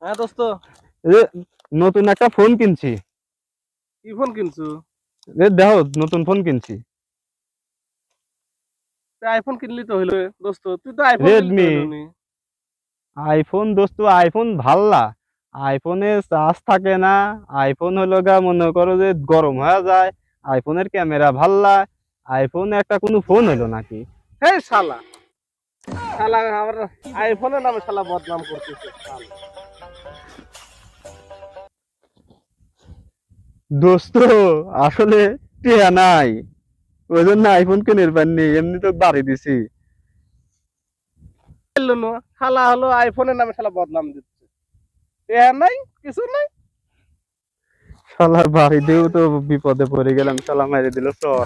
হ্যাঁ দোস্ত, নতুন একটা ফোন কিনছি। কি ফোন কিনছু? দেখো নতুন ফোন কিনছি, আইফোন কিনলি তো হইলো দোস্ত, তুই তো আইফোন নিলি তো রেডমি। হইলো নি। আইফোন দোস্ত, আইফোন ভাল্লা, আইফোনে চার্জ থাকে না। আইফোন হলো গা মনে করো যে গরম হয়ে যায়। আইফোনের ক্যামেরা ভাল্লা, আইফোন একটা কোনো ফোন হইলো নাকি? হে শালা, শালা আমার আইফোনের নামে শালা বদনাম করতেছে শালা। দোস্ত আসলে টিয়া নাই, ওই জন্য আইফোন কিনের পারিনি, এমনি তো বাড়ি দিছি। হইলো না, শালা হলো আইফোনের নামে শালা বদনাম দিচ্ছে। এ নাই, কিছু নাই। শালার বাড়ি দিয়েও তো বিপদে পড়ে গেলাম, শালা মেরে দিল চর।